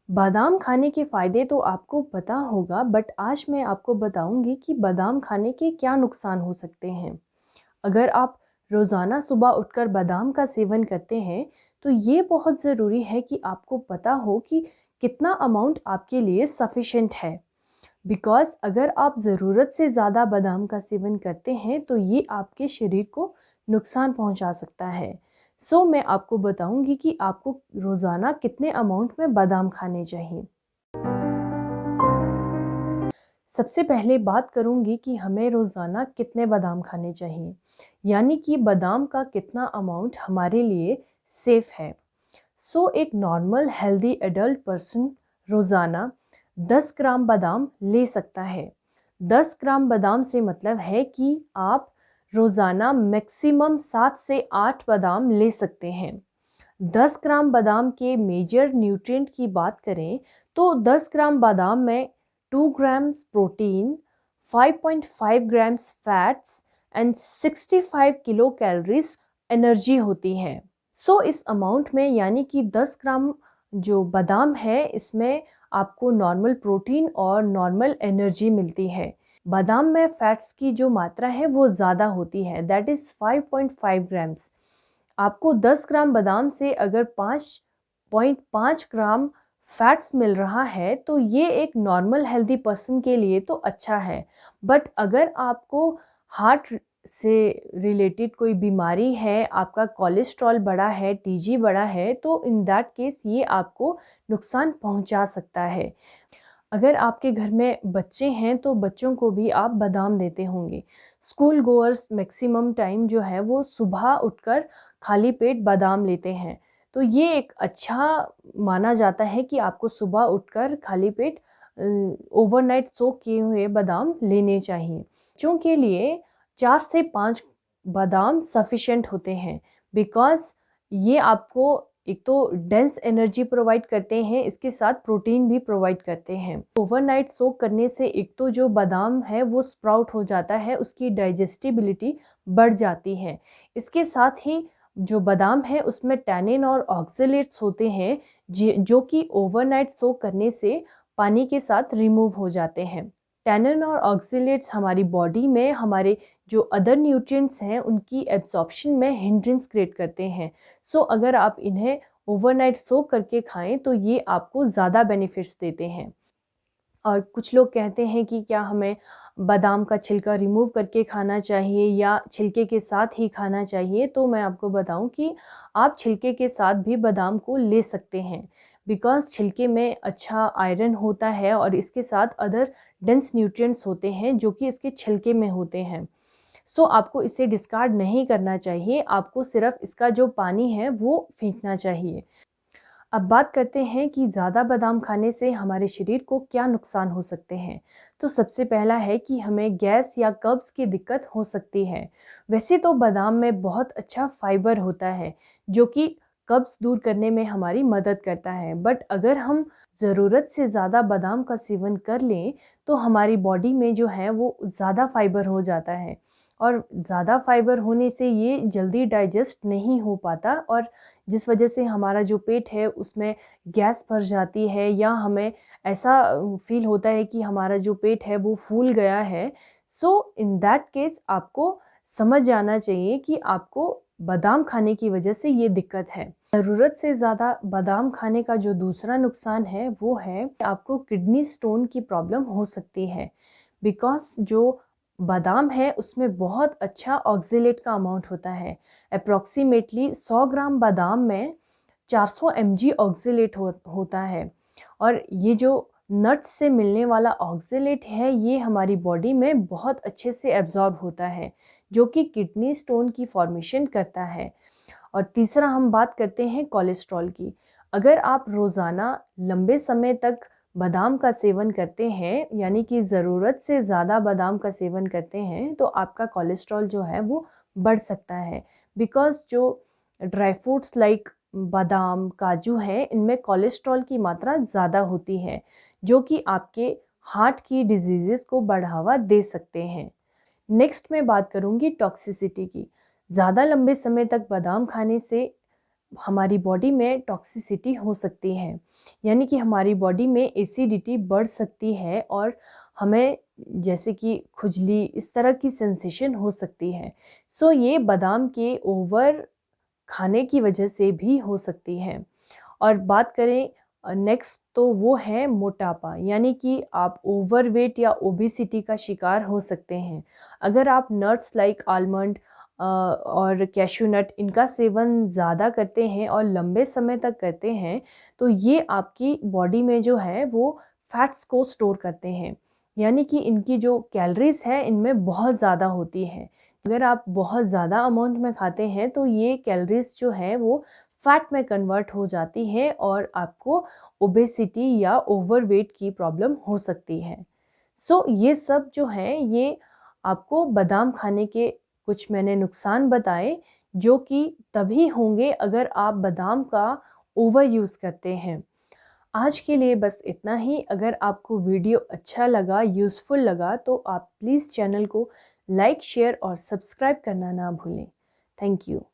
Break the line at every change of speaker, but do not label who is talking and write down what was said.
बादाम खाने के फ़ायदे तो आपको पता होगा, बट आज मैं आपको बताऊंगी कि बादाम खाने के क्या नुकसान हो सकते हैं। अगर आप रोज़ाना सुबह उठकर बादाम का सेवन करते हैं तो ये बहुत ज़रूरी है कि आपको पता हो कि कितना अमाउंट आपके लिए सफिशेंट है। बिकॉज़ अगर आप ज़रूरत से ज़्यादा बादाम का सेवन करते हैं तो ये आपके शरीर को नुकसान पहुंचा सकता है। मैं आपको बताऊंगी कि आपको रोज़ाना कितने अमाउंट में बादाम खाने चाहिए। सबसे पहले बात करूंगी कि हमें रोज़ाना कितने बादाम खाने चाहिए, यानी कि बादाम का कितना अमाउंट हमारे लिए सेफ़ है। एक नॉर्मल हेल्दी एडल्ट पर्सन रोज़ाना 10 ग्राम बादाम ले सकता है। 10 ग्राम बादाम से मतलब है कि आप रोज़ाना मैक्सिमम 7 से 8 बादाम ले सकते हैं। 10 ग्राम बादाम के मेजर न्यूट्रिएंट की बात करें तो 10 ग्राम बादाम में 2 grams protein, 5.5 grams fats and 65 kilo calories energy होती है। इस अमाउंट में यानी कि 10 ग्राम जो बादाम है इसमें आपको नॉर्मल प्रोटीन और नॉर्मल एनर्जी मिलती है। बादाम में फैट्स की जो मात्रा है वो ज़्यादा होती है, दैट इज़ 5.5 ग्राम्स। आपको 10 ग्राम बादाम से अगर 5.5 ग्राम फैट्स मिल रहा है तो ये एक नॉर्मल हेल्दी पर्सन के लिए तो अच्छा है। बट अगर आपको हार्ट से रिलेटेड कोई बीमारी है, आपका कोलेस्ट्रॉल बढ़ा है, टीजी बढ़ा है, तो इन दैट केस ये आपको नुकसान पहुंचा सकता है। अगर आपके घर में बच्चे हैं तो बच्चों को भी आप बादाम देते होंगे। स्कूल गोअर्स मैक्सिमम टाइम जो है वो सुबह उठकर खाली पेट बादाम लेते हैं। तो ये एक अच्छा माना जाता है कि आपको सुबह उठकर खाली पेट ओवरनाइट सोक किए हुए बादाम लेने चाहिए। बच्चों के लिए 4 से 5 बादाम सफिशिएंट होते हैं, बिकॉज़ ये आपको एक तो डेंस एनर्जी प्रोवाइड करते हैं, इसके साथ प्रोटीन भी प्रोवाइड करते हैं। ओवरनाइट सोक करने से एक तो जो बादाम है वो स्प्राउट हो जाता है, उसकी डाइजेस्टिबिलिटी बढ़ जाती है। इसके साथ ही जो बादाम है उसमें टैनिन और ऑक्जेलेट्स होते हैं जो कि ओवरनाइट सोक करने से पानी के साथ रिमूव हो जाते हैं। टैनिन और ऑक्जेलेट्स हमारी बॉडी में हमारे जो अदर न्यूट्रिएंट्स हैं उनकी एब्जॉर्प्शन में हिंड्रेंस क्रिएट करते हैं। अगर आप इन्हें ओवरनाइट सोक करके खाएं तो ये आपको ज़्यादा बेनिफिट्स देते हैं। और कुछ लोग कहते हैं कि क्या हमें बादाम का छिलका रिमूव करके खाना चाहिए या छिलके के साथ ही खाना चाहिए, तो मैं आपको बताऊं कि आप छिलके के साथ भी बादाम को ले सकते हैं। बिकॉज़ छिलके में अच्छा आयरन होता है और इसके साथ अदर डेंस न्यूट्रिएंट्स होते हैं जो कि इसके छिलके में होते हैं। आपको इसे डिस्कार्ड नहीं करना चाहिए, आपको सिर्फ इसका जो पानी है वो फेंकना चाहिए। अब बात करते हैं कि ज़्यादा बादाम खाने से हमारे शरीर को क्या नुकसान हो सकते हैं। तो सबसे पहला है कि हमें गैस या कब्ज़ की दिक्कत हो सकती है। वैसे तो बादाम में बहुत अच्छा फाइबर होता है जो कि कब्ज़ दूर करने में हमारी मदद करता है, बट अगर हम ज़रूरत से ज़्यादा बादाम का सेवन कर लें तो हमारी बॉडी में जो है वो ज़्यादा फाइबर हो जाता है और ज़्यादा फाइबर होने से ये जल्दी डाइजेस्ट नहीं हो पाता और जिस वजह से हमारा जो पेट है उसमें गैस भर जाती है या हमें ऐसा फील होता है कि हमारा जो पेट है वो फूल गया है। इन दैट केस आपको समझ जाना चाहिए कि आपको बादाम खाने की वजह से ये दिक्कत है। ज़रूरत से ज़्यादा बादाम खाने का जो दूसरा नुकसान है वो है कि आपको किडनी स्टोन की प्रॉब्लम हो सकती है। बिकॉज़ जो बादाम है उसमें बहुत अच्छा ऑक्जेलेट का अमाउंट होता है। अप्रॉक्सीमेटली 100 ग्राम बादाम में 400 mg ऑक्जेलेट होता है और ये जो नट्स से मिलने वाला ऑक्जेलेट है ये हमारी बॉडी में बहुत अच्छे से एब्जॉर्ब होता है जो कि किडनी स्टोन की फॉर्मेशन करता है। और तीसरा हम बात करते हैं कोलेस्ट्रॉल की। अगर आप रोज़ाना लंबे समय तक बादाम का सेवन करते हैं यानी कि ज़रूरत से ज़्यादा बादाम का सेवन करते हैं तो आपका कोलेस्ट्रॉल जो है वो बढ़ सकता है। बिकॉज़ जो ड्राई फ्रूट्स लाइक बादाम, काजू है इनमें कोलेस्ट्रॉल की मात्रा ज़्यादा होती है जो कि आपके हार्ट की डिजीज़ेज़ को बढ़ावा दे सकते हैं। नेक्स्ट मैं बात करूँगी टॉक्सिसिटी की। ज़्यादा लंबे समय तक बादाम खाने से हमारी बॉडी में टॉक्सिसिटी हो सकती है, यानी कि हमारी बॉडी में एसिडिटी बढ़ सकती है और हमें जैसे कि खुजली इस तरह की सेंसेशन हो सकती है। सो ये बादाम के ओवर खाने की वजह से भी हो सकती है। और बात करें नेक्स्ट, तो वो है मोटापा, यानी कि आप ओवरवेट या ओबेसिटी का शिकार हो सकते हैं। अगर आप नट्स लाइक आलमंड और कैशू नट इनका सेवन ज़्यादा करते हैं और लंबे समय तक करते हैं, तो ये आपकी बॉडी में जो है वो फैट्स को स्टोर करते हैं, यानी कि इनकी जो कैलोरीज है इनमें बहुत ज़्यादा होती है। अगर आप बहुत ज़्यादा अमाउंट में खाते हैं तो ये कैलोरीज जो है वो फैट में कन्वर्ट हो जाती है और आपको ओबेसिटी या ओवरवेट की प्रॉब्लम हो सकती है। सो ये सब जो है ये आपको बादाम खाने के कुछ मैंने नुकसान बताए, जो कि तभी होंगे अगर आप बादाम का ओवर यूज़ करते हैं। आज के लिए बस इतना ही। अगर आपको वीडियो अच्छा लगा, यूज़फुल लगा, तो आप प्लीज़ चैनल को लाइक, शेयर और सब्सक्राइब करना ना भूलें। Thank you.